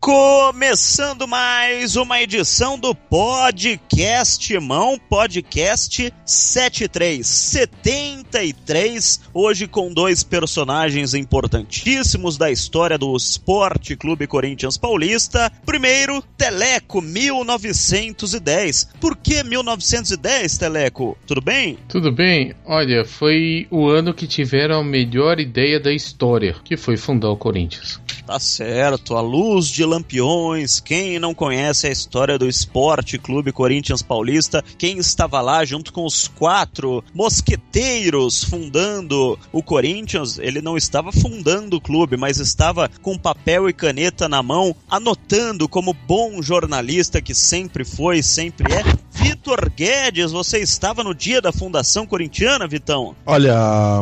Começando mais uma edição do Podcast Mão, Podcast 73, hoje com dois personagens importantíssimos da história do Esporte Clube Corinthians Paulista. Primeiro, Teleco, 1910. Por que 1910, Teleco? Tudo bem? Tudo bem. Olha, foi o ano que tiveram a melhor ideia da história, que foi fundar o Corinthians. Tá certo, a luz de lampiões, quem não conhece a história do Esporte Clube Corinthians Paulista, quem estava lá junto com os 4 mosqueteiros fundando o Corinthians, ele não estava fundando o clube, mas estava com papel e caneta na mão, anotando como bom jornalista que sempre foi, sempre é. Vitor Guedes, você estava no dia da fundação corintiana, Vitão? Olha,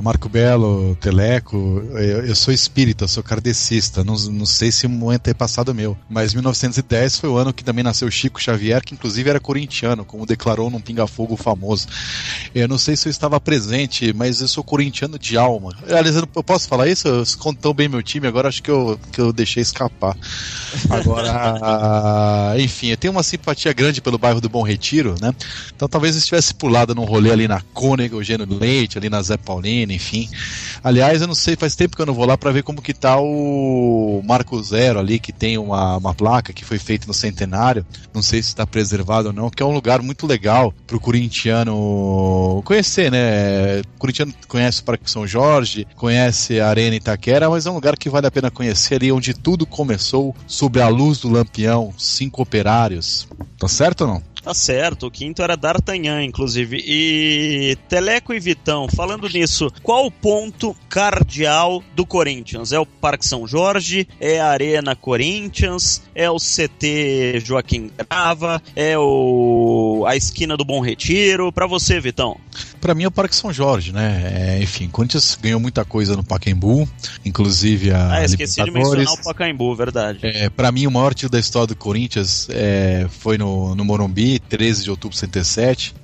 Marco Belo, Teleco, eu sou espírita, sou kardecista, não sei se um antepassado meu, mas 1910 foi o ano que também nasceu Chico Xavier, que inclusive era corintiano, como declarou num pinga-fogo famoso. Eu não sei se eu estava presente, mas eu sou corintiano de alma. Aliás, eu posso falar isso? Eu conto tão bem meu time, agora acho que eu deixei escapar. Agora, enfim, eu tenho uma simpatia grande pelo bairro do Bom Retiro, né? Então talvez eu estivesse pulado num rolê ali na Cônego, Eugênio Leite, ali na Zé Paulino, enfim. Aliás, eu não sei, faz tempo que eu não vou lá para ver como que tá o Marco Zero ali, que tem uma placa que foi feita no centenário, não sei se está preservado ou não, que é um lugar muito legal pro corintiano conhecer, né? O corintiano conhece o Parque São Jorge, conhece a Arena Itaquera, mas é um lugar que vale a pena conhecer ali, onde tudo começou, sob a luz do lampião, 5 operários. Tá certo ou não? Tá certo, o quinto era D'Artagnan, inclusive. E Teleco e Vitão, falando nisso, qual o ponto cardeal do Corinthians? É o Parque São Jorge? É a Arena Corinthians? É o CT Joaquim Grava? É a esquina do Bom Retiro? Pra você, Vitão? Pra mim é o Parque São Jorge, né? Enfim, o Corinthians ganhou muita coisa no Pacaembu, inclusive a esqueci de mencionar o Pacaembu, verdade. Pra mim o maior título da história do Corinthians foi no Morumbi, 13 de outubro de 67.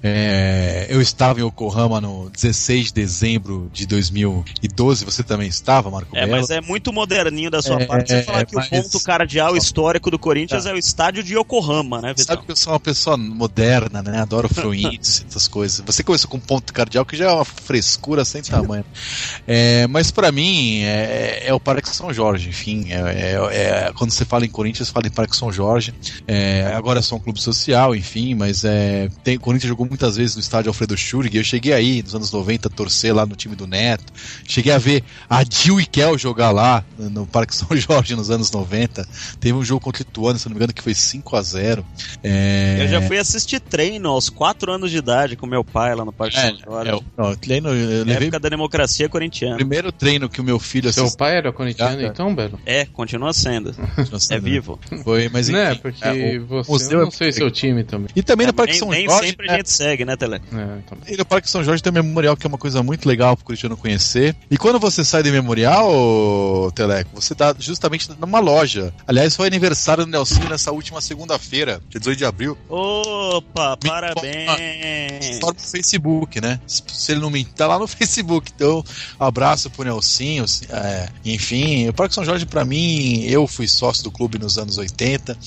Eu estava em Yokohama no 16 de dezembro de 2012, você também estava, Marco Belo? Mas é muito moderninho da sua parte você falar que o ponto cardeal histórico do Corinthians é o estádio de Yokohama, né, Vitão? Sabe que eu sou uma pessoa moderna, né? Adoro fluidos, essas coisas. Você começou com ponto cardeal, que já é uma frescura sem tamanho. Mas pra mim é o Parque São Jorge, enfim. Quando você fala em Corinthians, fala em Parque São Jorge. Agora é só um clube social, enfim, mas o Corinthians jogou muitas vezes no estádio Alfredo Schurg. Eu cheguei aí nos anos 90 a torcer lá no time do Neto. Cheguei a ver a Dil e Kel jogar lá no Parque São Jorge nos anos 90. Teve um jogo contra o Ituano, se não me engano, que foi 5-0. Eu já fui assistir treino aos 4 anos de idade com meu pai lá no Parque São Jorge. Treino, eu levei época da democracia corintiana. O primeiro treino que o meu filho Seu pai era corintiano, então, Belo? Continua sendo. É vivo. Foi, mas enfim, não é, porque você não sei seu time também. E também no Parque São Jorge. Nem sempre a gente segue, né, Tele? E no Parque São Jorge tem um memorial que é uma coisa muito legal pro corintiano conhecer. E quando você sai do memorial, Teleco, você tá justamente numa loja. Aliás, foi aniversário do Nelsinho nessa última segunda-feira, dia 18 de abril. Opa, parabéns! Só no Facebook, né? Se ele não me tá lá no Facebook. Então, abraço pro Nelsinho. Enfim, o Parque São Jorge, pra mim, eu fui sócio do clube nos anos 80.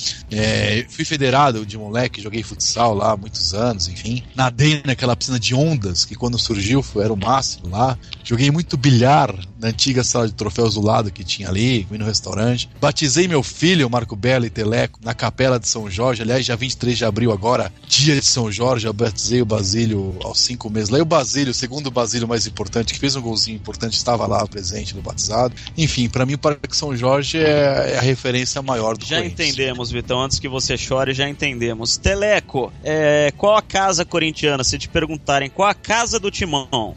Fui federado de moleque, joguei futsal lá há muitos anos, enfim. Nadei naquela piscina de ondas, que quando surgiu era o máximo lá. Joguei muito bilhar na antiga sala de troféus do lado que tinha ali, fui no restaurante. Batizei meu filho, Marco Belo e Teleco, na Capela de São Jorge. Aliás, dia 23 de abril agora, dia de São Jorge, eu batizei o Basílio aos 5 meses. Lá e o Basílio, o segundo Basílio mais importante, que fez um golzinho importante, estava lá presente no batizado. Enfim, pra mim o Parque São Jorge é a referência maior do Corinthians. Já entendemos, Vitão, antes que você chore, já entendemos. Teleco, qual a casa corintiana? Se te perguntarem, qual a casa do Timão?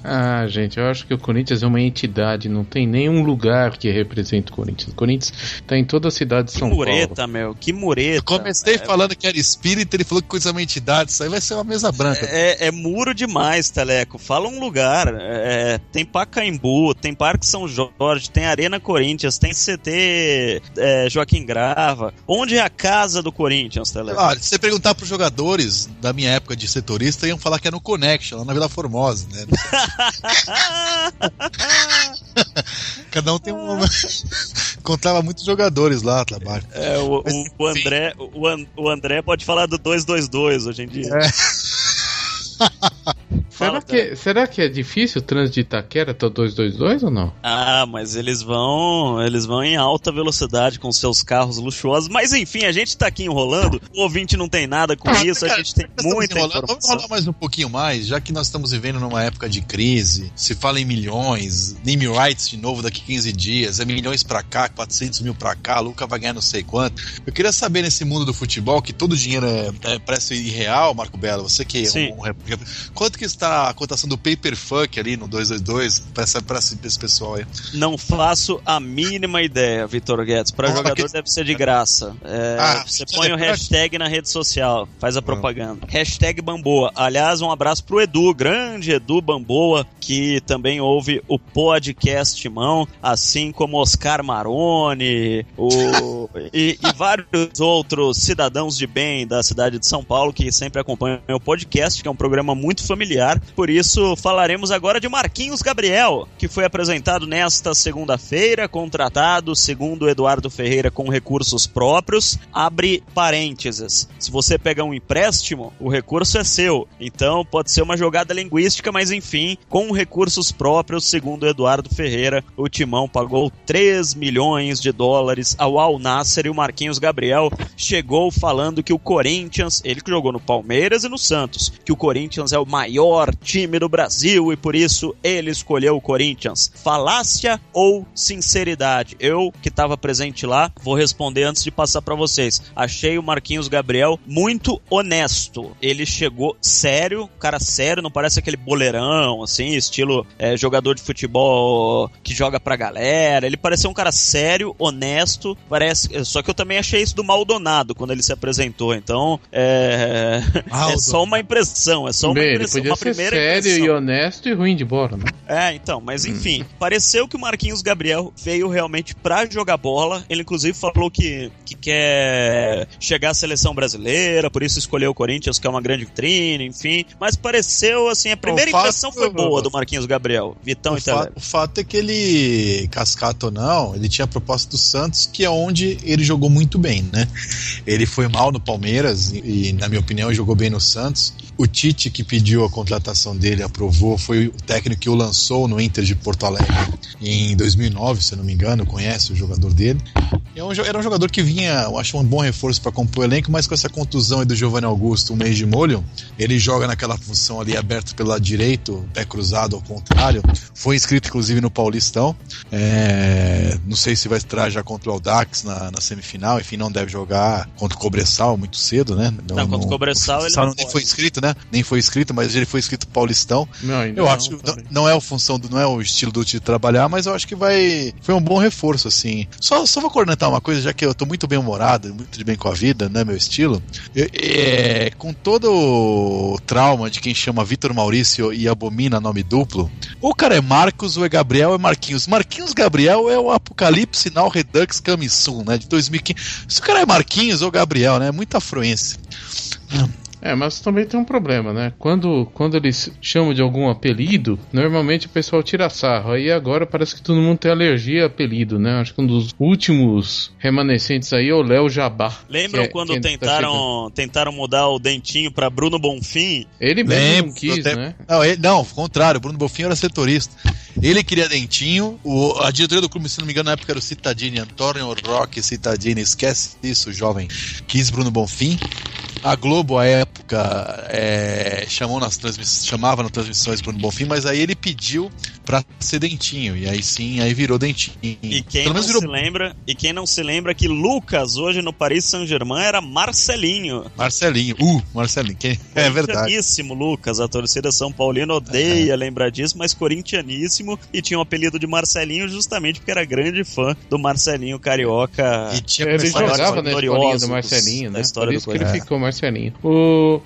Gente, eu acho que o Corinthians é uma entidade, não tem nenhum lugar que represente o Corinthians. O Corinthians tá em toda a cidade de São Paulo. Que mureta. Eu comecei falando que era espírita, ele falou que coisa é uma entidade, isso aí vai ser uma mesa branca. É muro demais, Teleco. Fala um lugar. Tem Pacaembu, tem Parque São Jorge, tem Arena Corinthians, tem CT Joaquim Grava. Onde é a casa do Corinthians, Teleco? Se você perguntar pros jogadores da minha época de setorista, iam falar que é no Connection, lá na Vila Formosa, né? Cada um tem um encontrava muitos jogadores lá, trabalho. O André pode falar do 2-2-2 hoje em dia. Será que é difícil o trânsito de Itaquera até o 222 ou não? Ah, mas eles vão em alta velocidade com seus carros luxuosos. Mas enfim, a gente tá aqui enrolando. O ouvinte não tem nada com isso, a gente tem muita informação. Vamos enrolar mais um pouquinho mais, já que nós estamos vivendo numa época de crise. Se fala em milhões, name rights de novo daqui 15 dias, é milhões pra cá, 400 mil pra cá, Luca vai ganhar não sei quanto. Eu queria saber nesse mundo do futebol, que todo dinheiro parece irreal, Marco Belo, você que é quanto que está a cotação do Paperfuck ali no 222 para esse pessoal aí? Não faço a mínima ideia, Vitor Guedes. Para jogador deve ser de graça. Você põe o hashtag na rede social, faz a propaganda. Hashtag Bamboa. Aliás, um abraço pro Edu, grande Edu Bamboa, que também ouve o podcast Timão, assim como Oscar Maroni e vários outros cidadãos de bem da cidade de São Paulo que sempre acompanham o podcast, que é um programa muito familiar. Por isso, falaremos agora de Marquinhos Gabriel, que foi apresentado nesta segunda-feira, contratado, segundo Eduardo Ferreira, com recursos próprios. Abre parênteses. Se você pegar um empréstimo, o recurso é seu. Então, pode ser uma jogada linguística, mas enfim, com recursos próprios, segundo Eduardo Ferreira, o Timão pagou 3 milhões de dólares ao Al Nassr e o Marquinhos Gabriel chegou falando que o Corinthians, ele que jogou no Palmeiras e no Santos, que o Corinthians é o maior time do Brasil e por isso ele escolheu o Corinthians. Falácia ou sinceridade? Eu, que estava presente lá, vou responder antes de passar para vocês. Achei o Marquinhos Gabriel muito honesto. Ele chegou sério, cara sério, não parece aquele boleirão, assim, estilo jogador de futebol que joga pra galera. Ele pareceu um cara sério, honesto, só que eu também achei isso do Maldonado quando ele se apresentou, então é só uma impressão, Ele podia ser sério e honesto e ruim de bola, né? Então, mas enfim, pareceu que o Marquinhos Gabriel veio realmente pra jogar bola. Ele inclusive falou que quer chegar à seleção brasileira, por isso escolheu o Corinthians, que é uma grande vitrine, enfim, mas pareceu assim, a primeira impressão foi boa do Marquinhos Gabriel. Vitão e Telé. O fato é que ele, cascata ou não, ele tinha a proposta do Santos, que é onde ele jogou muito bem, né? Ele foi mal no Palmeiras e na minha opinião, jogou bem no Santos. O Tite, que pediu a contratação dele, aprovou, foi o técnico que o lançou no Inter de Porto Alegre em 2009, se eu não me engano, conhece o jogador dele. Era um jogador que vinha, eu acho, um bom reforço para compor o elenco, mas com essa contusão aí do Giovanni Augusto, um mês de molho, ele joga naquela função ali aberto pelo lado direito, pé cruzado ao contrário, foi inscrito inclusive no Paulistão, não sei se vai entrar já contra o Audax na semifinal, enfim, não deve jogar contra o Cobressal muito cedo, né? Não, contra o Cobressal ele não nem foi inscrito, né? Nem foi inscrito, mas ele foi inscrito Paulistão. Eu acho que não é a função, não é o estilo do Tite trabalhar, mas eu acho que foi um bom reforço, assim. Só vou cornetar uma coisa, já que eu tô muito bem humorado, muito de bem com a vida, né, meu estilo. Com todo o trauma de quem chama Vitor Maurício e abomina nome duplo, ou o cara é Marcos ou é Gabriel é Marquinhos. Marquinhos Gabriel é o Apocalipse Now Redux Coming Soon, né, de 2015. Se o cara é Marquinhos ou Gabriel, né, é muita afluência. Mas também tem um problema, né? Quando eles chamam de algum apelido, normalmente o pessoal tira sarro. Aí agora parece que todo mundo tem alergia a apelido, né? Acho que um dos últimos remanescentes aí é o Léo Jabá. Lembram quando tentaram mudar o Dentinho pra Bruno Bonfim? Ele mesmo não quis, né? Não, ao contrário, o Bruno Bonfim era setorista. Ele queria Dentinho, a diretoria do clube, se não me engano, na época era o Cittadini, Antônio Roque Cittadini, esquece isso, jovem, quis Bruno Bonfim. A Globo, à época, chamava nas transmissões Bruno Bonfim, mas aí ele pediu pra ser Dentinho, e aí sim, aí virou Dentinho. E quem não se lembra que Lucas, hoje no Paris Saint-Germain, era Marcelinho. Marcelinho, é verdade. Corintianíssimo Lucas, a torcida São Paulina odeia lembrar disso, mas corintianíssimo, e tinha o apelido de Marcelinho justamente porque era grande fã do Marcelinho Carioca. E ele jogava na escolinha do Marcelinho, né? Por isso que ele ficou Marcelinho.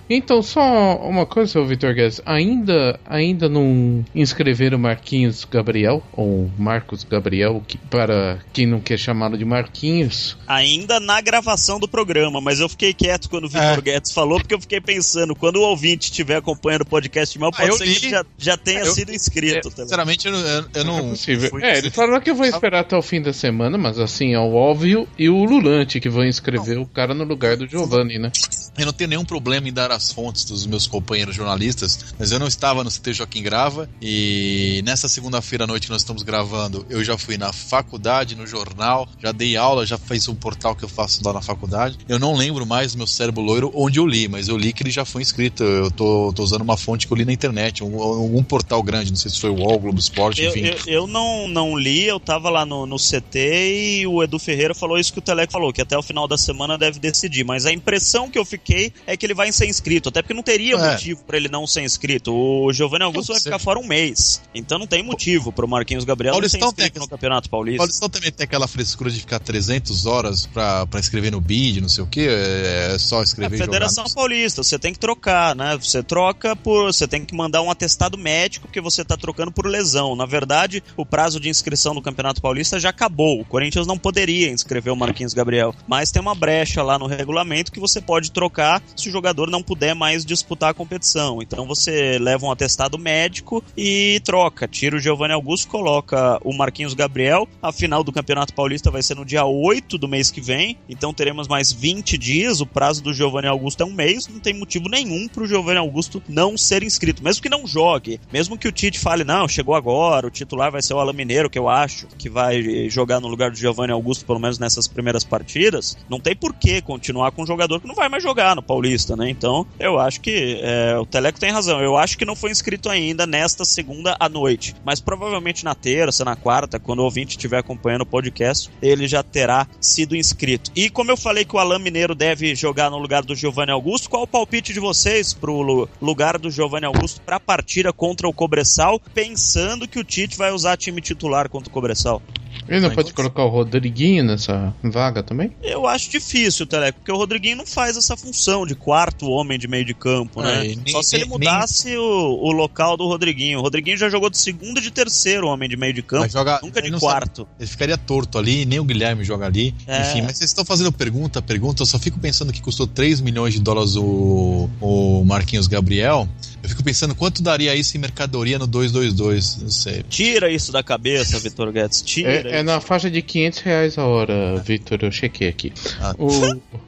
Então, só uma coisa, Vitor Guedes, ainda não inscreveram o Marquinhos Marquinhos Gabriel, ou Marcos Gabriel, para quem não quer chamá-lo de Marquinhos. Ainda na gravação do programa, mas eu fiquei quieto quando o Vitor Guedes falou, porque eu fiquei pensando, quando o ouvinte estiver acompanhando o podcast mal, pode ser que ele já tenha sido inscrito. Sinceramente, eu não... É possível. Ele falou que eu vou esperar até o fim da semana, mas assim, é o óbvio e o Lulante que vão inscrever o cara no lugar do Giovanni, né? Eu não tenho nenhum problema em dar as fontes dos meus companheiros jornalistas, mas eu não estava no CT Joaquim Grava, e nessa segunda-feira à noite que nós estamos gravando, eu já fui na faculdade, no jornal, já dei aula, já fiz um portal que eu faço lá na faculdade. Eu não lembro mais do meu cérebro loiro onde eu li, mas eu li que ele já foi inscrito. Eu tô usando uma fonte que eu li na internet, um portal grande, não sei se foi o UOL, Globo Esporte, enfim. Eu não li, eu tava lá no CT e o Edu Ferreira falou isso que o Teleco falou, que até o final da semana deve decidir, mas a impressão que eu fiquei é que ele vai ser inscrito, até porque não teria motivo pra ele não ser inscrito. O Giovanni Augusto vai ficar fora um mês, então não tem motivo pro Marquinhos Gabriel não ser inscrito no Campeonato Paulista. O Paulistão também tem aquela frescura de ficar 300 horas pra escrever no BID, não sei o que, é só escrever e jogar. Federação Paulista, você tem que trocar, né? Você tem que mandar um atestado médico porque você tá trocando por lesão. Na verdade, o prazo de inscrição no Campeonato Paulista já acabou. O Corinthians não poderia inscrever o Marquinhos Gabriel, mas tem uma brecha lá no regulamento que você pode trocar se o jogador não puder mais disputar a competição. Então você leva um atestado médico e troca, tira o Giovanni Augusto, coloca o Marquinhos Gabriel. A final do Campeonato Paulista vai ser no dia 8 do mês que vem, então teremos mais 20 dias. O prazo do Giovanni Augusto é um mês, não tem motivo nenhum pro Giovanni Augusto não ser inscrito, mesmo que não jogue, mesmo que o Tite fale, não, chegou agora, o titular vai ser o Alan Mineiro, que eu acho que vai jogar no lugar do Giovanni Augusto, pelo menos nessas primeiras partidas, não tem por que continuar com um jogador que não vai mais jogar no Paulista, né? Então, eu acho que o Teleco tem razão, eu acho que não foi inscrito ainda nesta segunda à noite, mas provavelmente na terça, na quarta, quando o ouvinte estiver acompanhando o podcast, ele já terá sido inscrito. E como eu falei que o Alan Mineiro deve jogar no lugar do Giovanni Augusto, qual o palpite de vocês pro lugar do Giovanni Augusto para a partida contra o Cobressal, pensando que o Tite vai usar time titular contra o Cobressal? Ele não pode colocar o Rodriguinho nessa vaga também? Eu acho difícil, Teleco, porque o Rodriguinho não faz essa função de quarto homem de meio de campo, né? Só se ele mudasse o local do Rodriguinho. O Rodriguinho já jogou de segundo e de terceiro homem de meio de campo, nunca de quarto. Ele ficaria torto ali, nem o Guilherme joga ali. Enfim, mas vocês estão fazendo pergunta, eu só fico pensando que custou $3 milhões o Marquinhos Gabriel. Eu fico pensando quanto daria isso em mercadoria no 222, não sei. Tira isso da cabeça, Vitor Guedes, tira. É na faixa de R$500 a hora, Vitor, eu chequei aqui.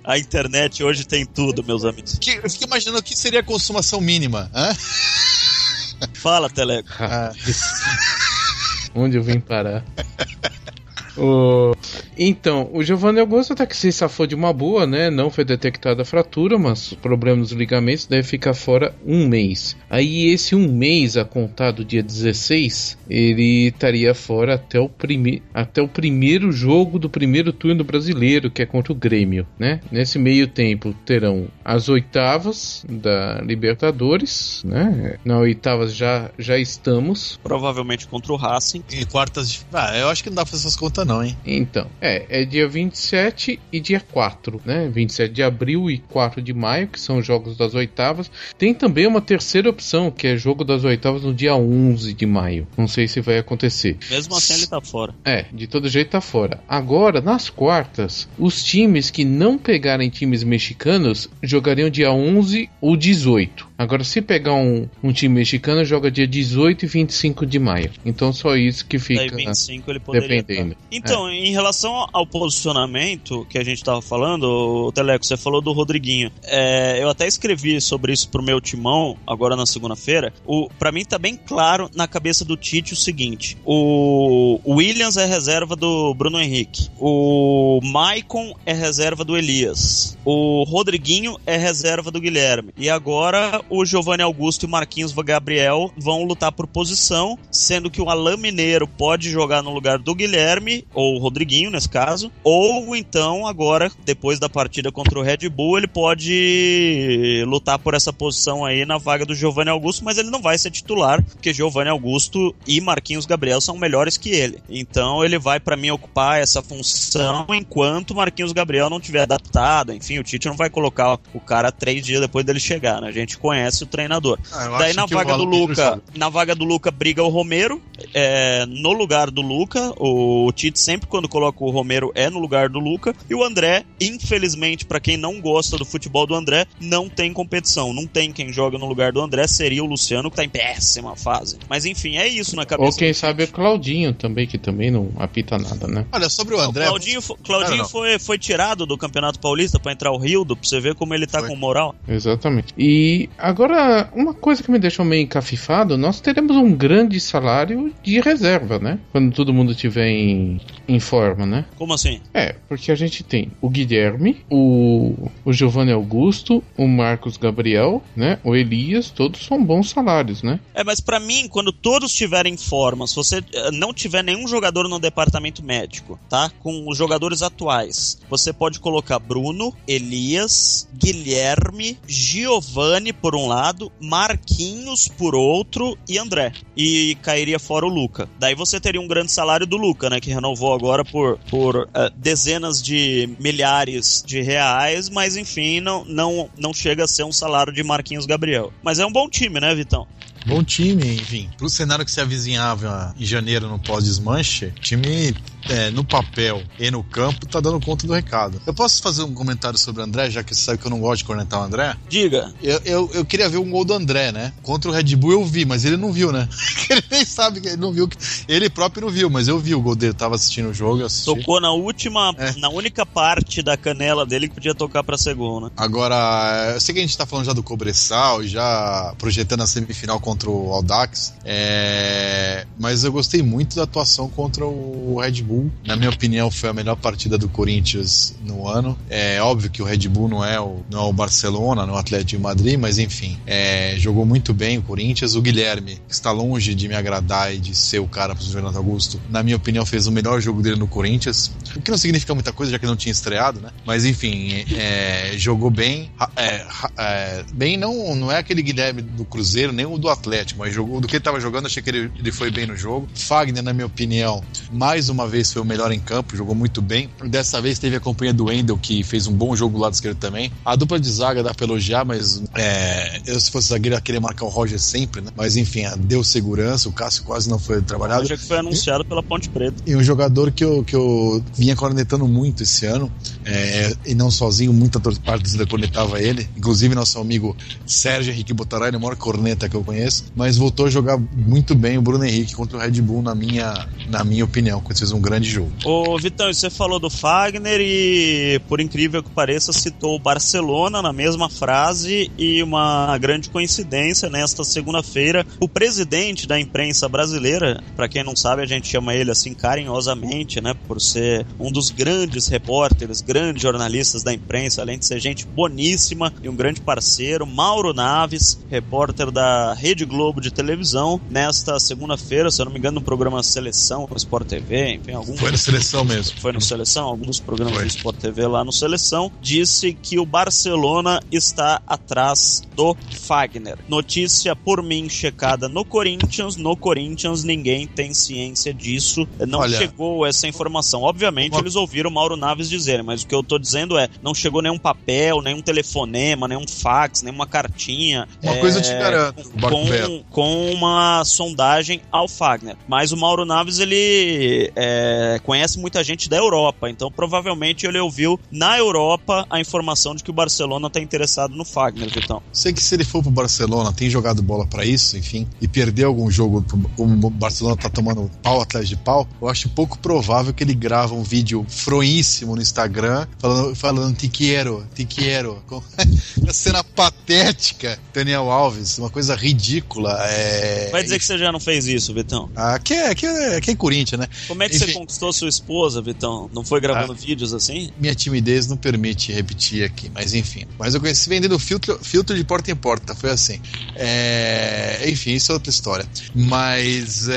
A internet hoje tem tudo, meus amigos. Eu fico imaginando o que seria a consumação mínima. Fala, Teleco. Onde eu vim parar? Então, o Giovanni Augusto até que se safou de uma boa, né? Não foi detectada a fratura, mas problema nos ligamentos, deve ficar fora um mês. Aí esse um mês, a contar do dia 16, ele estaria fora até o primeiro jogo do primeiro turno brasileiro, que é contra o Grêmio, né? Nesse meio tempo terão as oitavas da Libertadores, né? Na oitavas já estamos. Provavelmente contra o Racing. E quartas de... eu acho que não dá pra fazer essas contas não, hein? Então, é dia 27 e dia 4, né? 27 de abril e 4 de maio, que são os jogos das oitavas. Tem também uma terceira opção, que é jogo das oitavas no dia 11 de maio. Não sei se vai acontecer. Mesmo assim ele tá fora. De todo jeito tá fora. Agora, nas quartas, os times que não pegarem times mexicanos jogariam dia 11 ou 18. Agora, se pegar um time mexicano, joga dia 18 e 25 de maio. Então, só isso que fica. Daí 25 ele poderia dependendo. Então, em relação ao posicionamento que a gente tava falando, Teleco, você falou do Rodriguinho. Eu até escrevi sobre isso pro meu timão, agora na segunda-feira. Pra mim tá bem claro na cabeça do Tite o seguinte: o Williams é reserva do Bruno Henrique, o Maicon é reserva do Elias, o Rodriguinho é reserva do Guilherme, e agora o Giovanni Augusto e o Marquinhos Gabriel vão lutar por posição, sendo que o Alan Mineiro pode jogar no lugar do Guilherme, ou o Rodriguinho nesse caso, ou então agora, depois da partida contra o Red Bull, ele pode lutar por essa posição aí na vaga do Giovanni Augusto, mas ele não vai ser titular, porque Giovanni Augusto e Marquinhos Gabriel são melhores que ele. Então ele vai, pra mim, ocupar essa função enquanto Marquinhos Gabriel não tiver adaptado. Enfim, o Tite não vai colocar o cara 3 dias depois dele chegar, né? A gente conhece conhece o treinador. Daí na vaga do Luca briga o Romero, no lugar do Luca. O Tite sempre, quando coloca o Romero, é no lugar do Luca. E o André, infelizmente, pra quem não gosta do futebol do André, não tem competição. Não tem quem joga no lugar do André, seria o Luciano, que tá em péssima fase. Mas enfim, é isso na cabeça. Ou quem sabe é Claudinho também, que também não apita nada, né? Olha, sobre o André... Claudinho foi tirado do Campeonato Paulista pra entrar o Rildo, pra você ver como ele tá com moral. Exatamente. E agora, uma coisa que me deixou meio encafifado, nós teremos um grande salário de reserva, né? Quando todo mundo estiver em forma, né? Como assim? Porque a gente tem o Guilherme, o Giovanni Augusto, o Marcos Gabriel, né? O Elias, todos são bons salários, né? Mas pra mim, quando todos estiverem em forma, se você não tiver nenhum jogador no departamento médico, tá? Com os jogadores atuais, você pode colocar Bruno, Elias, Guilherme, Giovanni por um lado, Marquinhos por outro e André. E cairia fora o Luca. Daí você teria um grande salário do Luca, né? Que renovou agora por dezenas de milhares de reais, mas enfim, não chega a ser um salário de Marquinhos Gabriel. Mas é um bom time, né, Vitão? Bom time, enfim. Pro cenário que se avizinhava em janeiro no pós-desmanche, time no papel e no campo tá dando conta do recado. Eu posso fazer um comentário sobre o André, já que você sabe que eu não gosto de cornetar o André? Diga. Eu queria ver um gol do André, né? Contra o Red Bull eu vi, mas ele não viu, né? Ele nem sabe que ele não viu. Ele próprio não viu, mas eu vi o gol dele. Eu tava assistindo o jogo, eu assisti. Tocou na única parte da canela dele que podia tocar pra segunda. Agora, eu sei que a gente tá falando já do Cobressal e já projetando a semifinal contra o Audax, mas eu gostei muito da atuação contra o Red Bull. Na minha opinião, foi a melhor partida do Corinthians no ano. É óbvio que o Red Bull não é o Barcelona, não é o Atlético de Madrid, mas enfim, jogou muito bem o Corinthians. O Guilherme, que está longe de me agradar e de ser o cara para o Renato Augusto, na minha opinião, fez o melhor jogo dele no Corinthians, o que não significa muita coisa, já que não tinha estreado, né? Mas enfim, jogou bem. Bem, não é aquele Guilherme do Cruzeiro, nem o do Atlético, mas jogou do que ele estava jogando, achei que ele foi bem no jogo. Fagner, na minha opinião, mais uma vez foi o melhor em campo, jogou muito bem. Dessa vez teve a companhia do Wendel, que fez um bom jogo do lado esquerdo também. A dupla de zaga dá pra elogiar, mas eu, se fosse zagueiro, ia querer marcar o Roger sempre, né? Mas enfim, deu segurança, o Cássio quase não foi trabalhado. O Roger que foi anunciado pela Ponte Preta. E um jogador que eu vinha cornetando muito esse ano, e não sozinho, muita parte da cornetava ele, inclusive nosso amigo Sérgio Henrique Botarai, ele é o maior corneta que eu conheço, mas voltou a jogar muito bem o Bruno Henrique contra o Red Bull, na minha opinião, quando fez um grande jogo. Ô Vitão, você falou do Fagner e, por incrível que pareça, citou o Barcelona na mesma frase, e uma grande coincidência, nesta segunda-feira, o presidente da imprensa brasileira, pra quem não sabe, a gente chama ele assim carinhosamente, né, por ser um dos grandes repórteres, grandes jornalistas da imprensa, além de ser gente boníssima e um grande parceiro, Mauro Naves, repórter da Rede Globo de televisão, nesta segunda-feira, se eu não me engano, no programa Seleção, no Sport TV, enfim, Foi no Seleção mesmo. Foi no Seleção, alguns programas do Sport TV lá no Seleção, disse que o Barcelona está atrás do Fagner. Notícia por mim checada no Corinthians ninguém tem ciência disso, não chegou essa informação. Obviamente eles ouviram o Mauro Naves dizer, mas o que eu tô dizendo não chegou nenhum papel, nenhum telefonema, nenhum fax, nenhuma cartinha. Uma coisa eu te garanto, com uma sondagem ao Fagner. Mas o Mauro Naves, ele conhece muita gente da Europa, então provavelmente ele ouviu na Europa a informação de que o Barcelona está interessado no Fagner, Vitão. Sei que se ele for pro Barcelona, tem jogado bola pra isso, enfim, e perder algum jogo, como o Barcelona tá tomando pau atrás de pau, eu acho pouco provável que ele grava um vídeo froíssimo no Instagram, falando te quero, com a cena patética, Daniel Alves, uma coisa ridícula. Vai dizer que você já não fez isso, Vitão? Aqui é Corinthians, né? Como é que você conquistou sua esposa, Vitão? Não foi gravando vídeos assim? Minha timidez não permite repetir aqui, mas enfim. Mas eu conheci vendendo filtro de porta em porta, foi assim. Enfim, isso é outra história. Mas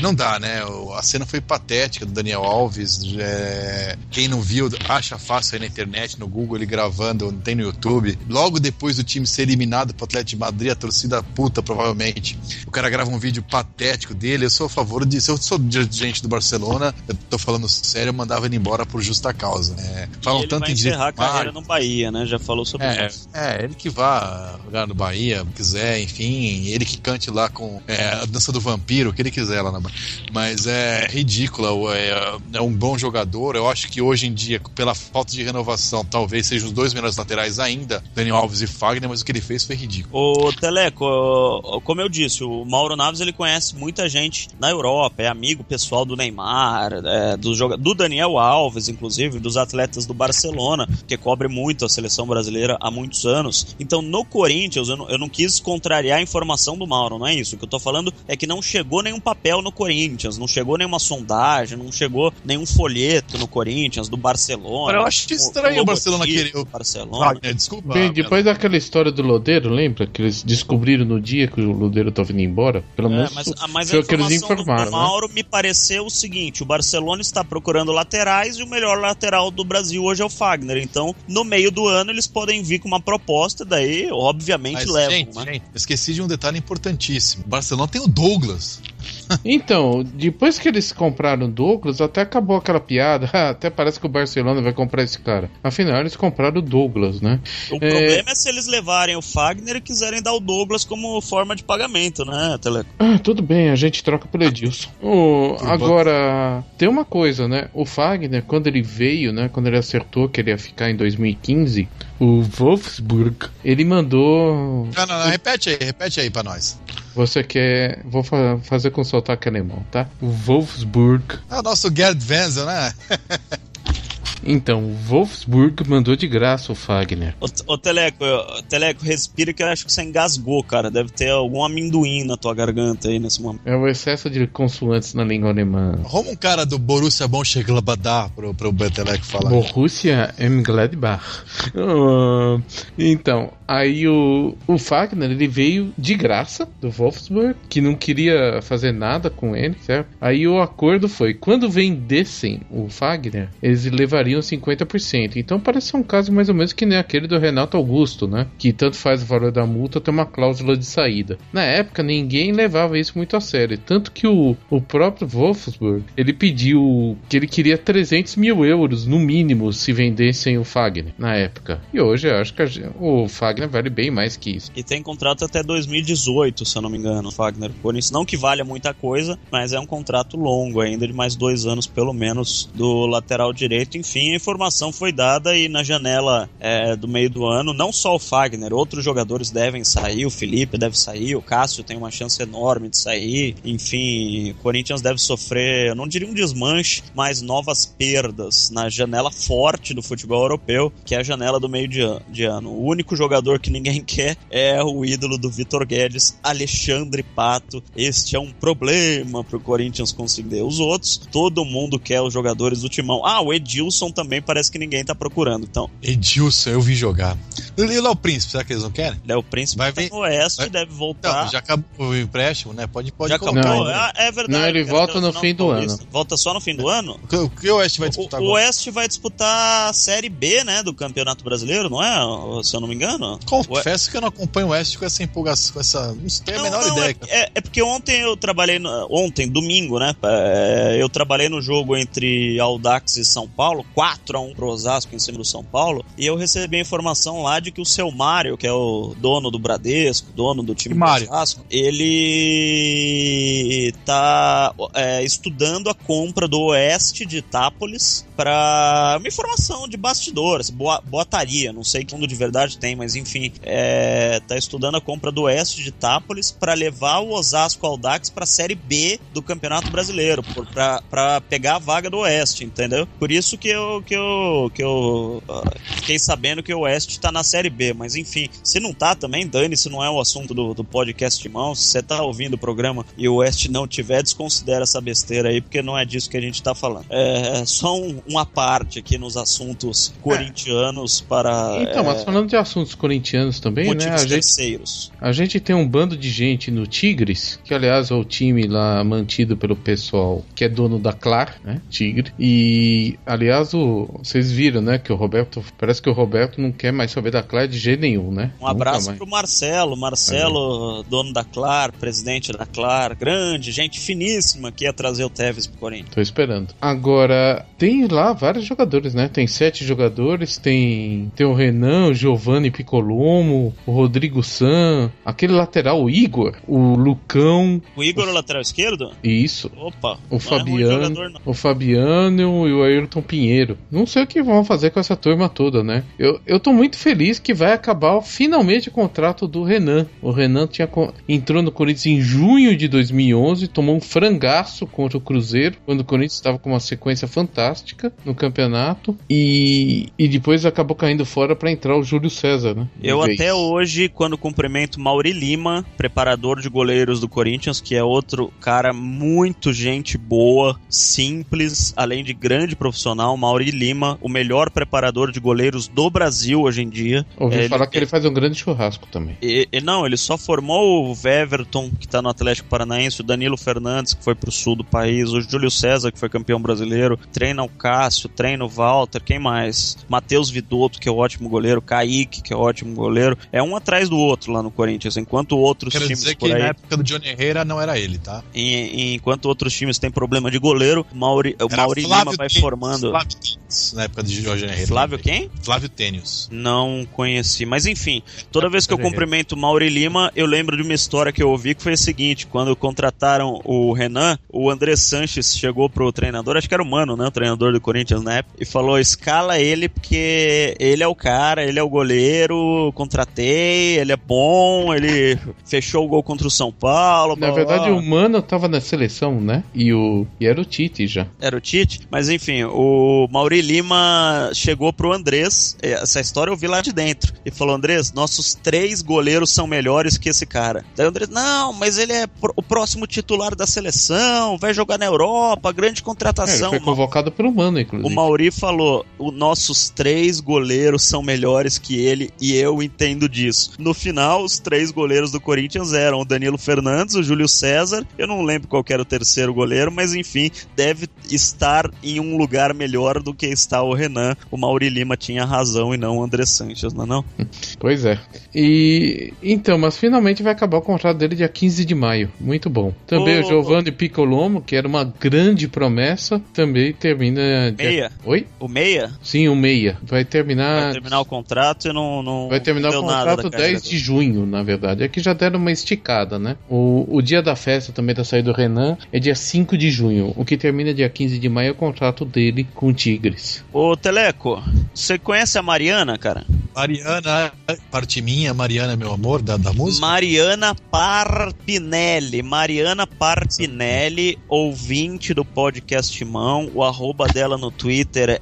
não dá, né? A cena foi patética do Daniel Alves. Quem não viu, acha fácil aí na internet, no Google, ele gravando, não tem no YouTube. Logo depois do time ser eliminado pro Atlético de Madrid, a torcida puta, provavelmente. O cara grava um vídeo patético dele. Eu sou a favor disso. Eu sou gente do Barcelona, Barcelona, eu tô falando sério, eu mandava ele embora por justa causa. Falam ele tanto vai em encerrar a carreira no Bahia, né? Já falou sobre isso. Ele que vá jogar no Bahia, quiser, enfim, ele que cante lá com a dança do vampiro, o que ele quiser lá na Bahia. Mas é ridículo, é um bom jogador. Eu acho que hoje em dia, pela falta de renovação, talvez sejam os dois melhores laterais ainda, Daniel Alves e Fagner, mas o que ele fez foi ridículo. Ô Teleco, como eu disse, o Mauro Naves ele conhece muita gente na Europa, é amigo pessoal do Neymar, do Daniel Alves, inclusive, dos atletas do Barcelona, que cobre muito a seleção brasileira há muitos anos. Então, no Corinthians, eu não quis contrariar a informação do Mauro, não é isso. O que eu tô falando é que não chegou nenhum papel no Corinthians, não chegou nenhuma sondagem, não chegou nenhum folheto no Corinthians, do Barcelona. Cara, eu acho estranho o Barcelona querer o Barcelona. Desculpa. Bem, depois daquela história do Lodeiro, lembra? Que eles descobriram no dia que o Lodeiro tava indo embora? Pelo menos mas foi a o que eles informaram, do Mauro me pareceu o seguinte: o Barcelona está procurando laterais e o melhor lateral do Brasil hoje é o Fagner. Então, no meio do ano, eles podem vir com uma proposta, daí, obviamente, levam. Gente, esqueci de um detalhe importantíssimo. O Barcelona tem o Douglas. Então, depois que eles compraram o Douglas, até acabou aquela piada. Até parece que o Barcelona vai comprar esse cara. Afinal, eles compraram o Douglas, né? O problema é se eles levarem o Fagner e quiserem dar o Douglas como forma de pagamento, né, Teleco? Tudo bem, a gente troca pelo Edilson. Agora, tem uma coisa, né? O Fagner, quando ele veio, né? Quando ele acertou que ele ia ficar em 2015, o Wolfsburg, ele mandou... Não, repete aí pra nós. Você quer... Vou fazer com sotaque alemão, tá? O Wolfsburg... É o nosso Gerd Wenzel, né? Então, o Wolfsburg mandou de graça o Fagner. Ô Teleco, respira que eu acho que você engasgou, cara. Deve ter algum amendoim na tua garganta aí nesse momento. É o excesso de consoantes na língua alemã. Arruma um cara do Borussia Mönchengladbach pro Teleco falar. Borussia Mönchengladbach. Então, aí o Fagner, ele veio de graça do Wolfsburg, que não queria fazer nada com ele, certo? Aí o acordo foi, quando vendessem o Fagner, eles levariam 50%. Então parece ser um caso mais ou menos que nem aquele do Renato Augusto, né? Que tanto faz o valor da multa, tem uma cláusula de saída. Na época, ninguém levava isso muito a sério. Tanto que o próprio Wolfsburg, ele pediu que ele queria 300 mil euros, no mínimo, se vendessem o Fagner, na época. E hoje, eu acho que o Fagner vale bem mais que isso. E tem contrato até 2018, se eu não me engano, o Fagner. Por isso, não que valha muita coisa, mas é um contrato longo ainda, de mais 2 anos, pelo menos, do lateral direito. Enfim, a informação foi dada e na janela do meio do ano, não só o Fagner, outros jogadores devem sair, o Felipe deve sair, o Cássio tem uma chance enorme de sair. Enfim, o Corinthians deve sofrer, eu não diria um desmanche, mas novas perdas na janela forte do futebol europeu, que é a janela do meio de ano. O único jogador que ninguém quer é o ídolo do Vitor Guedes, Alexandre Pato. Este é um problema pro Corinthians conseguir. Os outros, todo mundo quer os jogadores do timão. O Edilson também parece que ninguém tá procurando, então. Edilson, eu vi jogar. E o Léo Príncipe, será que eles não querem? Léo Príncipe vai tá no Oeste, deve voltar. Não, já acabou o empréstimo, né? Pode já colocar. Acabou. É verdade. Não, ele volta no fim do ano. Volta só no fim do ano? O que o Oeste vai disputar agora? O Oeste vai disputar a Série B, né, do Campeonato Brasileiro, não é? Se eu não me engano. Confesso que eu não acompanho o Oeste com essa empolgação, com essa... Não tenho a menor ideia. É porque ontem eu trabalhei... domingo, né? Eu trabalhei no jogo entre Audax e São Paulo, 4-1 pro Osasco em cima do São Paulo, e eu recebi a informação lá de que o seu Mário, que é o dono do Bradesco, dono do time do Osasco, ele tá estudando a compra do Oeste de Itápolis para uma informação de bastidores, boataria, não sei que mundo de verdade tem, mas enfim, tá estudando a compra do Oeste de Itápolis para levar o Osasco Audax para a Série B do Campeonato Brasileiro, para pegar a vaga do Oeste, entendeu? Por isso que eu fiquei sabendo que o Oeste tá na Série B, mas enfim, se não tá também, dane-se, não é o assunto do podcast de mão. Se você tá ouvindo o programa e o Oeste não tiver, desconsidera essa besteira aí, porque não é disso que a gente tá falando. É só uma parte aqui nos assuntos corintianos para... Então, mas falando de assuntos corintianos também, motivos né? Terceiros. A gente tem um bando de gente no Tigres, que aliás é o time lá mantido pelo pessoal que é dono da Clar, né? Tigre. E aliás, vocês viram, né, que o Roberto, parece que o Roberto não quer mais saber da Clar de jeito nenhum, né? Um abraço pro Marcelo, dono da Clar, presidente da Clar, grande, gente finíssima que ia trazer o Tevez pro Corinthians. Tô esperando. Agora, tem lá vários jogadores, né? Tem 7 jogadores, tem o Renan, o Giovanni Piccolomo, o Rodrigo San, aquele lateral, o Igor, o Lucão. O Igor é o lateral esquerdo? Isso. Opa, o Fabiano e o Ayrton Pinheiro. Não sei o que vão fazer com essa turma toda, né? Eu tô muito feliz que vai acabar finalmente o contrato do Renan. O Renan entrou no Corinthians em junho de 2011, tomou um frangaço contra o Cruzeiro, quando o Corinthians estava com uma sequência fantástica no campeonato, e depois acabou caindo fora para entrar o Júlio César, né? Eu até hoje, quando cumprimento Mauri Lima, preparador de goleiros do Corinthians, que é outro cara muito gente boa, simples, além de grande profissional, Mauri Lima, o melhor preparador de goleiros do Brasil hoje em dia. Ouvi falar que ele faz um grande churrasco também. Não, ele só formou o Weverton, que tá no Atlético Paranaense, o Danilo Fernandes, que foi pro sul do país, o Júlio César, que foi campeão brasileiro, treina o Cássio, treina o Walter, quem mais? Matheus Vidotto, que é um ótimo goleiro, Kaique, que é um ótimo goleiro, é um atrás do outro lá no Corinthians, enquanto outros times dizer por que aí... na época do Johnny Herrera não era ele, tá? Enquanto outros times têm problema de goleiro, o Mauri Lima vai formando... Flávio Tênis, na época de Johnny Herrera. Flávio quem? Flávio Tênis. Não conheci, mas enfim, toda vez que eu cumprimento o Mauri Lima, eu lembro de uma história que eu ouvi que foi a seguinte: quando contrataram o Renan, o André Sanches chegou pro treinador, acho que era o Mano, né, o treinador do Corinthians na época, e falou: escala ele porque ele é o cara, ele é o goleiro, contratei, ele é bom, ele fechou o gol contra o São Paulo. Na verdade o Mano tava na seleção, né, e era o Tite já. Era o Tite, mas enfim, o Mauri Lima chegou pro Andrés, essa história eu vi lá de dentro, e falou: Andrés, nossos 3 goleiros são melhores que esse cara. Daí o Andrés: não, mas ele é o próximo titular da seleção, vai jogar na Europa, grande contratação. Ele foi convocado pelo Mano, inclusive. O Mauri falou: os nossos 3 goleiros são melhores que ele, e eu entendo disso. No final, os 3 goleiros do Corinthians eram o Danilo Fernandes, o Júlio César, eu não lembro qual que era o terceiro goleiro, mas enfim, deve estar em um lugar melhor do que está o Renan. O Mauri Lima tinha razão e não o André Sanches, não? Pois é. Então, mas finalmente vai acabar o contrato dele dia 15 de maio. Muito bom. Também o Giovanni Piccolomo, que era uma grande promessa, também termina... Meia? Oi? O Meia? Sim, o Meia. Vai terminar o contrato e não vai terminar o contrato 10 de junho, na verdade. É que já deram uma esticada, né? O dia da festa também da saída do Renan é dia 5 de junho. O que termina dia 15 de maio é o contrato dele com o Tigres. Ô, Teleco, você conhece a Mariana, cara? Mariana, parte minha, Mariana, meu amor, da música? Mariana Parpinelli, ouvinte do podcast Mão. O arroba dela no Twitter é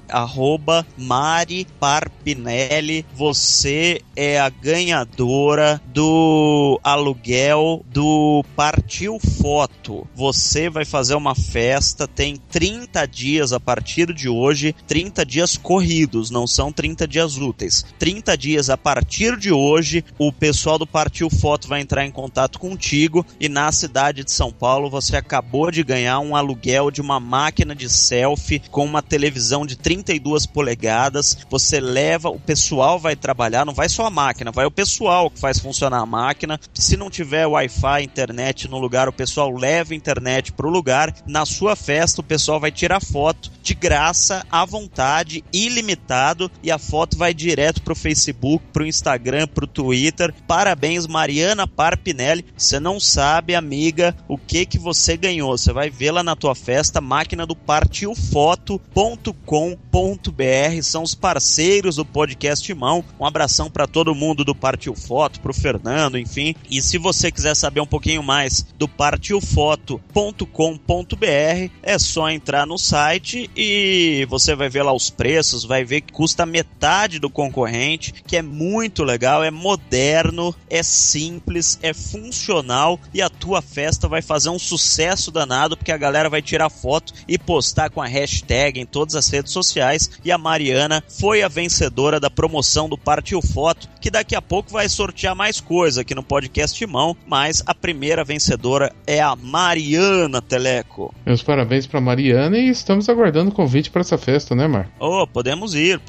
@MariParpinelli. Você é a ganhadora do aluguel do Partiu Foto. Você vai fazer uma festa, tem 30 dias a partir de hoje, 30 dias corridos, não são 30 dias úteis. 30 dias a partir de hoje, o pessoal do Partiu Foto vai entrar em contato contigo e na cidade de São Paulo você acabou de ganhar um aluguel de uma máquina de selfie com uma televisão de 32 polegadas. Você leva, o pessoal vai trabalhar, não vai só a máquina, vai o pessoal que faz funcionar a máquina. Se não tiver Wi-Fi, internet no lugar, o pessoal leva a internet pro lugar. Na sua festa o pessoal vai tirar foto de graça, à vontade, ilimitado, e a foto vai direto pro Facebook, pro Instagram, pro Twitter. Parabéns, Mariana Parpinelli. Você não sabe, amiga, o que você ganhou. Você vai ver lá na tua festa, máquina do partiufoto.com.br. São os parceiros do podcast Mão. Um abração para todo mundo do Partiu Foto, pro Fernando, enfim. E se você quiser saber um pouquinho mais do partiufoto.com.br, é só entrar no site e você vai ver lá os preços, vai ver que custa metade do concorrente, que é muito legal, é moderno, é simples, é funcional, e a tua festa vai fazer um sucesso danado, porque a galera vai tirar foto e postar com a hashtag em todas as redes sociais. E a Mariana foi a vencedora da promoção do Partiu Foto, que daqui a pouco vai sortear mais coisa aqui no podcast Mão, mas a primeira vencedora é a Mariana, Teleco. Meus parabéns pra Mariana, e estamos aguardando o convite para essa festa, né, Mar? Podemos ir,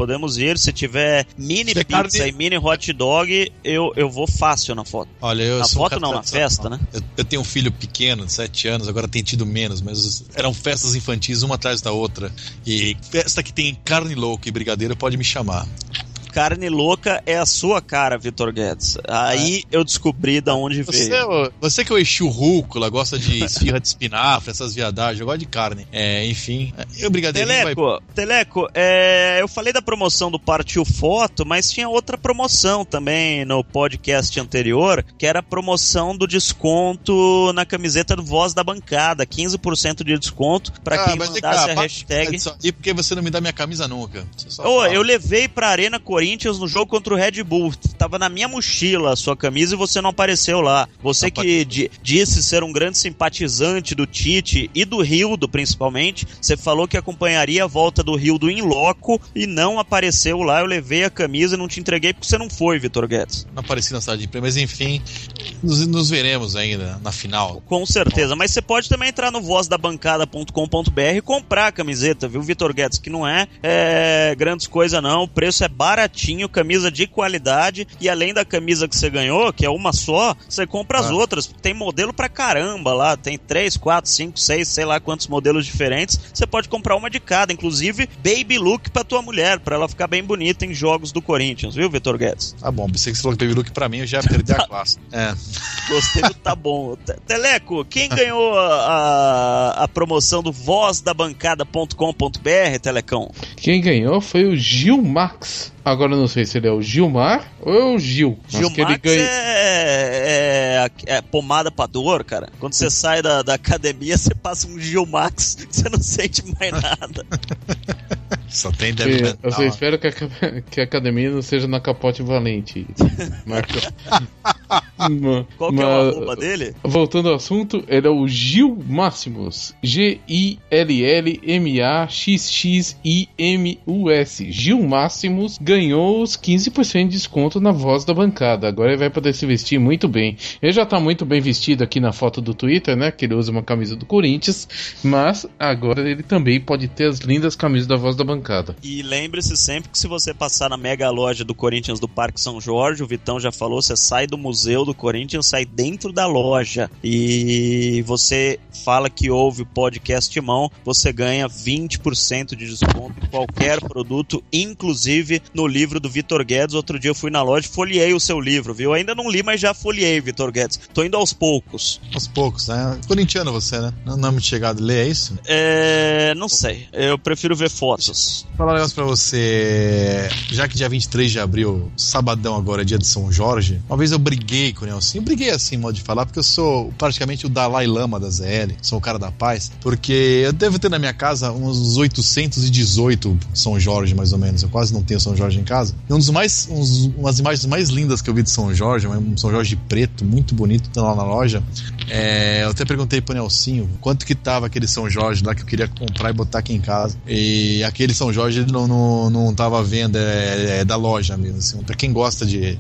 se tiver mini pizza e mini hot dog, eu vou fácil na foto. Olha, eu na sou foto não, na festa, né? Eu tenho um filho pequeno, de 7 anos, agora tem tido menos, mas eram festas infantis uma atrás da outra. E festa que tem carne louca e brigadeiro pode me chamar. Carne louca é a sua cara, Vitor Guedes. Aí eu descobri de onde veio. Você que é o Exu Rúcula, gosta de esfirra de espinafre, essas viadagens, eu gosto de carne. Enfim, eu brigadeirinho Teleco, eu falei da promoção do Partiu Foto, mas tinha outra promoção também no podcast anterior, que era a promoção do desconto na camiseta do Voz da Bancada, 15% de desconto pra quem mandasse a hashtag. E por que você não me dá minha camisa nunca? Eu levei pra Arena Corinthians no jogo contra o Red Bull. Tava na minha mochila a sua camisa e você não apareceu lá. Você que disse ser um grande simpatizante do Tite e do Rildo, principalmente. Você falou que acompanharia a volta do Rildo in loco e não apareceu lá. Eu levei a camisa e não te entreguei porque você não foi, Vitor Guedes. Não apareci na sala de imprensa, mas enfim, nos veremos ainda na final. Com certeza, mas você pode também entrar no vozdabancada.com.br e comprar a camiseta, viu, Vitor Guedes? Que não é grandes coisa não, o preço é baratinho, camisa de qualidade, e além da camisa que você ganhou, que é uma só, você compra as outras. Tem modelo pra caramba lá, tem 3, 4, 5, 6, sei lá quantos modelos diferentes. Você pode comprar uma de cada, inclusive baby look pra tua mulher, pra ela ficar bem bonita em jogos do Corinthians, viu, Vitor Guedes? Tá bom, pensei que você falou baby look pra mim, eu já perdi a classe. Gostei do tá bom. Teleco, quem ganhou a promoção do vozdabancada.com.br, Telecão? Quem ganhou foi o Gil Max. Agora eu não sei se ele é o Gilmar ou é o Gil. Gilmar é pomada pra dor, cara. Quando você sai da academia, você passa um Gilmax, você não sente mais nada. Só tem débito mental. Eu só espero que a academia não seja na Capote Valente. Qual que é o arroba dele? Voltando ao assunto, ele é o Gil Máximos. GILLMAXXIMUS. Gil Máximos ganhou os 15% de desconto na Voz da Bancada. Agora ele vai poder se vestir muito bem. Ele já tá muito bem vestido aqui na foto do Twitter, né? Que ele usa uma camisa do Corinthians. Mas agora ele também pode ter as lindas camisas da Voz da Bancada. E lembre-se sempre que se você passar na mega loja do Corinthians do Parque São Jorge, o Vitão já falou, você sai do museu do Corinthians, sai dentro da loja e você fala que ouve o podcast Mão, você ganha 20% de desconto em qualquer produto, inclusive no livro do Vitor Guedes. Outro dia eu fui na loja e folheei o seu livro, viu? Ainda não li, mas já folheei, Vitor Guedes. Tô indo aos poucos. Aos poucos, né? Corintiano você, né? Não é muito chegado a ler, é isso? Não sei. Eu prefiro ver fotos. Vou falar um negócio pra você. Já que dia 23 de abril, sabadão agora, é dia de São Jorge, uma vez eu briguei com o Nelson. Eu briguei assim, modo de falar, porque eu sou praticamente o Dalai Lama da ZL, sou o cara da paz, porque eu devo ter na minha casa uns 818 São Jorge, mais ou menos. Eu quase não tenho São Jorge em casa. E umas imagens mais lindas que eu vi de São Jorge, um São Jorge preto, muito bonito, tá lá na loja. Eu até perguntei pro Nelsinho quanto que tava aquele São Jorge lá que eu queria comprar e botar aqui em casa. E aquele São Jorge ele não tava à venda, é da loja mesmo, assim. Pra quem gosta de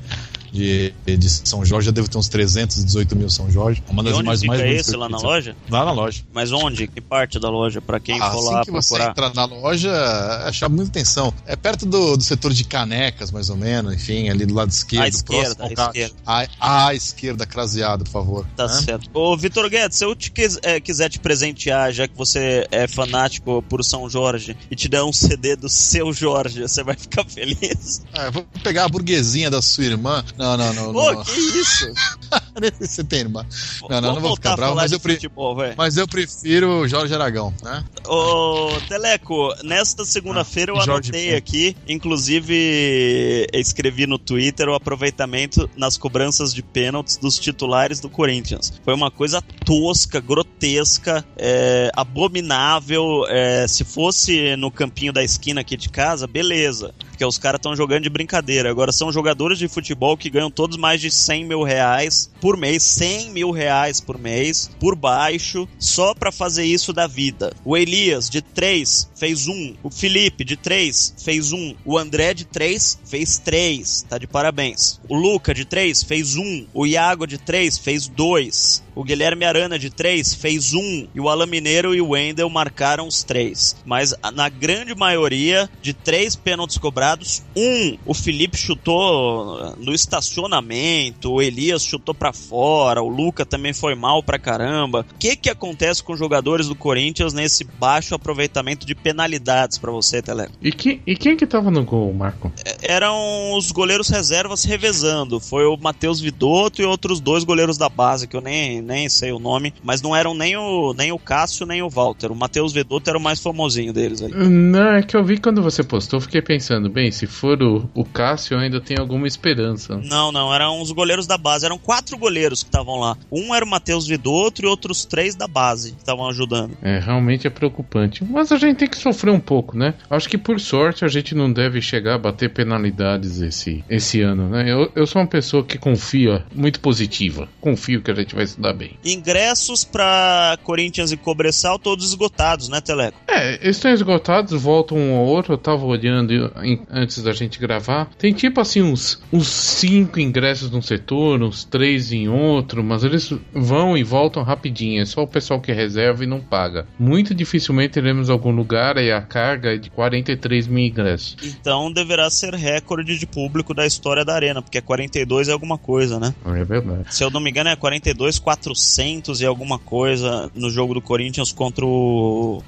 São Jorge, já deve ter uns 318 mil São Jorge. Uma das imagens mais bonitas. Esse lá na loja? Lá na loja. Mas onde? Que parte da loja? Pra quem for lá assim que você entrar na loja, chama muita atenção. É perto do setor de canecas, mais ou menos. Enfim, ali do lado esquerdo. À esquerda, craseado, por favor. Tá certo. Ô, Vitor Guedes, se eu quiser te presentear, já que você é fanático por São Jorge, e te der um CD do Seu Jorge, você vai ficar feliz? Vou pegar a burguesinha da sua irmã. Não. Que isso? Você tem irmã. Não vou ficar bravo, mas eu prefiro o Jorge Aragão, né? Ô, Teleco, nesta segunda-feira eu anotei aqui, inclusive escrevi no Twitter o aproveitamento nas cobranças de pênaltis dos titulares do Corinthians. Foi uma coisa tosca, grotesca, abominável. Se fosse no campinho da esquina aqui de casa, beleza. Porque os caras estão jogando de brincadeira. Agora são jogadores de futebol que ganham todos mais de 100 mil reais por mês, 100 mil reais por mês, por baixo, só pra fazer isso da vida. O Elias, de 3, fez 1. O Felipe, de 3, fez 1. O André, de 3, fez 3. Tá de parabéns. O Luca, de 3, fez 1. O Iago, de 3, fez 2. O Guilherme Arana, de 3, fez 1. E o Alan Mineiro e o Wendel marcaram os 3. Mas na grande maioria, de 3 pênaltis cobrados, cobrados. O Felipe chutou no estacionamento, o Elias chutou pra fora, o Luca também foi mal pra caramba. O que acontece com os jogadores do Corinthians nesse baixo aproveitamento de penalidades pra você, Teleco? E quem que tava no gol, Marco? Eram os goleiros reservas revezando. Foi o Matheus Vidotto e outros 2 goleiros da base, que eu nem sei o nome, mas não eram nem o Cássio nem o Walter. O Matheus Vidotto era o mais famosinho deles ali. Não, é que eu vi quando você postou, fiquei pensando, bem, se for o Cássio, ainda tem alguma esperança. Não, eram os goleiros da base. Eram 4 goleiros que estavam lá. Um era o Matheus Vidotto e outros 3 da base que estavam ajudando. Realmente é preocupante. Mas a gente tem que sofrer um pouco, né? Acho que por sorte a gente não deve chegar a bater penalidades esse ano, né? Eu sou uma pessoa que confia, muito positiva. Confio que a gente vai se dar bem. Ingressos pra Corinthians e Cobressal todos esgotados, né, Teleco? Estão esgotados, voltam um ou outro. Eu tava olhando antes da gente gravar. Tem tipo assim uns 5 ingressos num setor, uns 3 em outro, mas eles vão e voltam rapidinho. É só o pessoal que reserva e não paga. Muito dificilmente teremos algum lugar e a carga é de 43 mil ingressos. Então deverá ser recorde de público da história da Arena, porque 42 é alguma coisa, né? É verdade. Se eu não me engano é 42.400 e alguma coisa no jogo do Corinthians contra o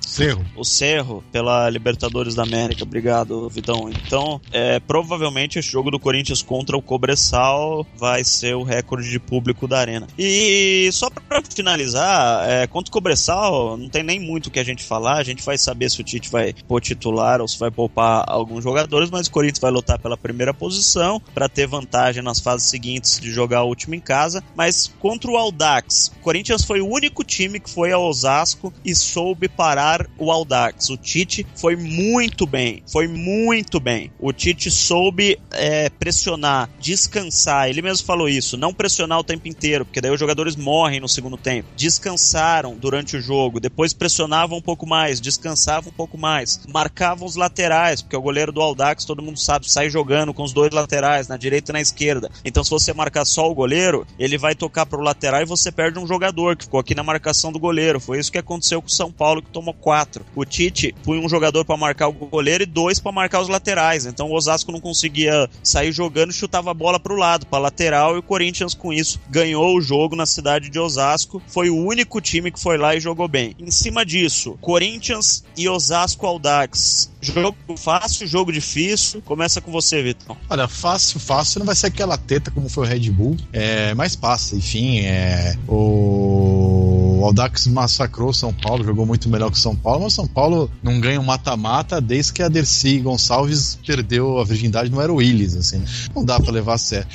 Cerro pela Libertadores da América. Obrigado, Vitão. Então, provavelmente esse jogo do Corinthians contra o Cobressal vai ser o recorde de público da Arena. E só pra finalizar, contra o Cobressal não tem nem muito o que a gente falar. A gente vai saber se o Tite vai pôr titular ou se vai poupar alguns jogadores, mas o Corinthians vai lutar pela primeira posição para ter vantagem nas fases seguintes de jogar o último em casa. Mas contra o Audax, o Corinthians foi o único time que foi a Osasco e soube parar o Audax. O Tite foi muito bem. O Tite soube pressionar, descansar. Ele mesmo falou isso, não pressionar o tempo inteiro, porque daí os jogadores morrem no segundo tempo. Descansaram durante o jogo, depois pressionavam um pouco mais, descansavam um pouco mais, marcavam os laterais, porque o goleiro do Audax, todo mundo sabe, sai jogando com os 2 laterais, na direita e na esquerda. Então se você marcar só o goleiro, ele vai tocar pro lateral e você perde um jogador que ficou aqui na marcação do goleiro. Foi isso que aconteceu com o São Paulo, que tomou 4. O Tite põe um jogador para marcar o goleiro e 2 para marcar os laterais. Então o Osasco não conseguia sair jogando e chutava a bola pro lado, pra lateral, e o Corinthians com isso ganhou o jogo na cidade de Osasco. Foi o único time que foi lá e jogou bem. Em cima disso, Corinthians e Osasco Audax. Jogo fácil, jogo difícil. Começa com você, Vitor. Olha, fácil não vai ser aquela teta como foi o Red Bull, mas passa, enfim, o Audax massacrou o São Paulo, jogou muito melhor que o São Paulo, mas o São Paulo não ganha um mata-mata desde que a Dercy Gonçalves perdeu a virgindade no Aero Willis, assim, né? Não dá pra levar a sério.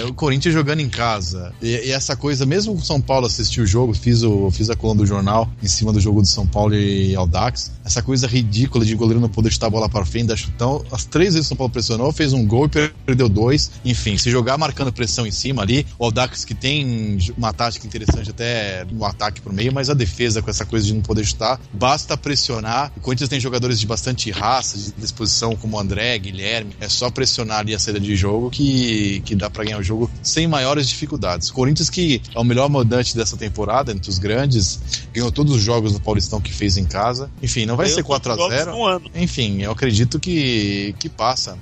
O Corinthians jogando em casa, e essa coisa, mesmo o São Paulo assistiu o jogo, fiz a coluna do jornal em cima do jogo do São Paulo e Audax, essa coisa ridícula de goleiro não poder chutar a bola para frente, dar chutão. As 3 vezes o São Paulo pressionou, fez um gol e perdeu 2. Enfim, se jogar marcando pressão em cima ali, o Audax, que tem uma tática interessante até no ataque pro meio, mas a defesa com essa coisa de não poder chutar, basta pressionar. O Corinthians tem jogadores de bastante raça, de disposição, como André, Guilherme. É só pressionar ali a saída de jogo que dá para ganhar o jogo sem maiores dificuldades. O Corinthians, que é o melhor mandante dessa temporada, entre os grandes, ganhou todos os jogos do Paulistão que fez em casa. Enfim, não vai ser 4-0. Enfim, eu acredito que passa.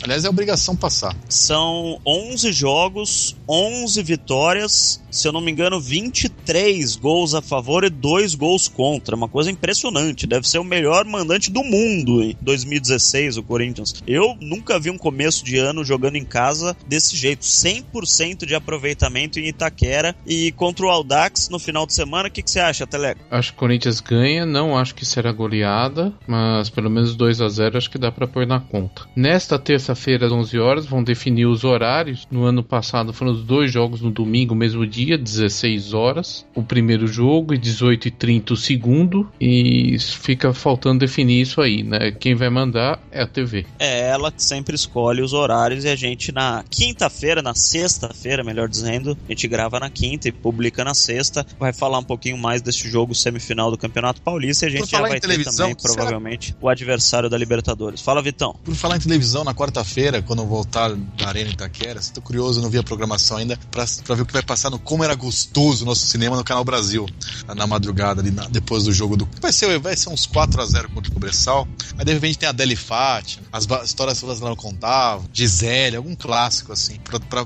Aliás, é obrigação passar. São 11 jogos, 11 vitórias, se eu não me engano, 23 gols a favor e 2 gols contra. Uma coisa impressionante. Deve ser o melhor mandante do mundo em 2016, o Corinthians. Eu nunca vi um começo de ano jogando em casa desse jeito. 100% de aproveitamento em Itaquera. E contra o Audax no final de semana, o que você acha, Teleco? Acho que o Corinthians ganha, não acho que será goleada, mas pelo menos 2-0 acho que dá pra pôr na conta. Nesta terça-feira, às 11 horas, vão definir os horários. No ano passado foram os 2 jogos no domingo, mesmo dia, 16 horas. O primeiro jogo e 18h30 o segundo. E fica faltando definir isso aí, né? Quem vai mandar é a TV. É ela que sempre escolhe os horários e a gente na quinta-feira, na sexta-feira, melhor dizendo, a gente grava na quinta e publica na sexta. Vai falar um pouquinho mais desse jogo semifinal do Campeonato Paulista e a gente já vai ter também, provavelmente, o adversário da Libertadores. Fala, Vitão. Por falar em televisão, na quarta-feira, quando eu voltar da Arena Itaquera, estou curioso, não vi a programação ainda, pra ver o que vai passar no como era gostoso o nosso cinema no Canal Brasil, na madrugada, ali depois do jogo do... Vai ser uns 4-0 contra o Cobressal. Aí de repente tem a Deli Fátima, as histórias todas lá não contavam, Gisele, algum clássico assim.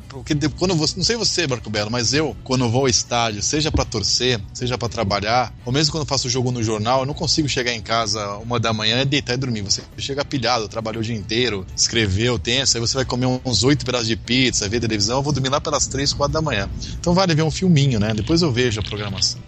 Porque quando não sei você, Marco Belo, mas eu, quando vou ao estádio, seja pra torcer, seja pra trabalhar, ou mesmo quando faço o jogo no jornal, eu não consigo chegar em casa 1 da manhã, deitar e dormir. Você chega pilhado, trabalhou o dia inteiro, escreveu, tenso, aí você vai comer uns 8 pedaços de pizza, ver televisão, eu vou dormir lá pelas 3, 4 da manhã. Então vale ver um filminho, né? Depois eu vejo a programação.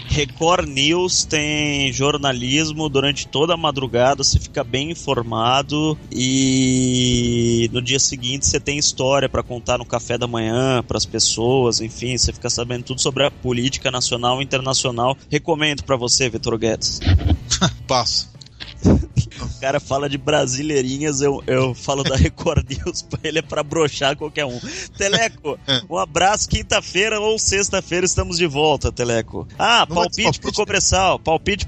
Record News tem jornalismo durante toda a madrugada, você fica bem informado e no dia seguinte você tem história para contar no café da manhã para as pessoas, enfim, você fica sabendo tudo sobre a política nacional e internacional. Recomendo para você, Vitor Guedes. Passo. O cara fala de brasileirinhas, eu falo da Record News, ele é pra broxar qualquer um. Teleco, um abraço, quinta-feira ou sexta-feira estamos de volta, Teleco. Palpite pro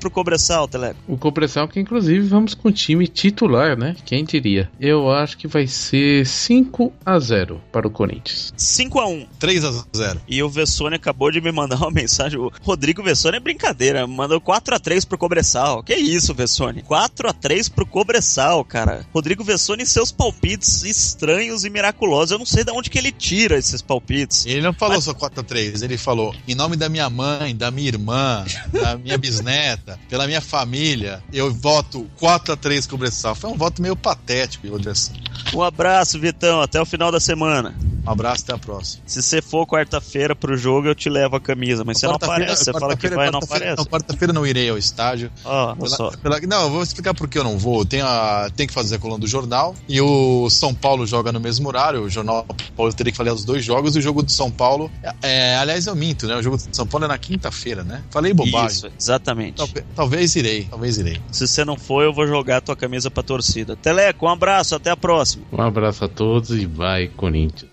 Cobressal, Teleco. O Cobressal que inclusive vamos com o time titular, né? Quem diria? Eu acho que vai ser 5-0 para o Corinthians. 5-1. 3-0. E o Vessone acabou de me mandar uma mensagem, o Rodrigo Vessone é brincadeira, mandou 4-3 pro Cobressal. Que isso, Vessone? 4-3 pro Cobressal, cara. Rodrigo Vessone e seus palpites estranhos e miraculosos. Eu não sei de onde que ele tira esses palpites. Ele não falou só 4-3, ele falou em nome da minha mãe, da minha irmã, da minha bisneta, pela minha família, eu voto 4-3 Cobressal. Foi um voto meio patético, Anderson. Um abraço, Vitão. Até o final da semana. Um abraço, até a próxima. Se você for quarta-feira pro jogo, eu te levo a camisa, mas você não aparece. Você fala que vai e não aparece. Não, quarta-feira não irei ao estádio. Não, eu vou explicar por que eu não vou. Tem que fazer a coluna do jornal e o São Paulo joga no mesmo horário. O Jornal Paulo teria que fazer os 2 jogos e o jogo do São Paulo... aliás, eu minto, né? O jogo do São Paulo é na quinta-feira, né? Falei bobagem. Isso, exatamente. Talvez irei. Se você não for, eu vou jogar a tua camisa pra torcida. Teleco, um abraço, até a próxima. Um abraço a todos e vai, Corinthians.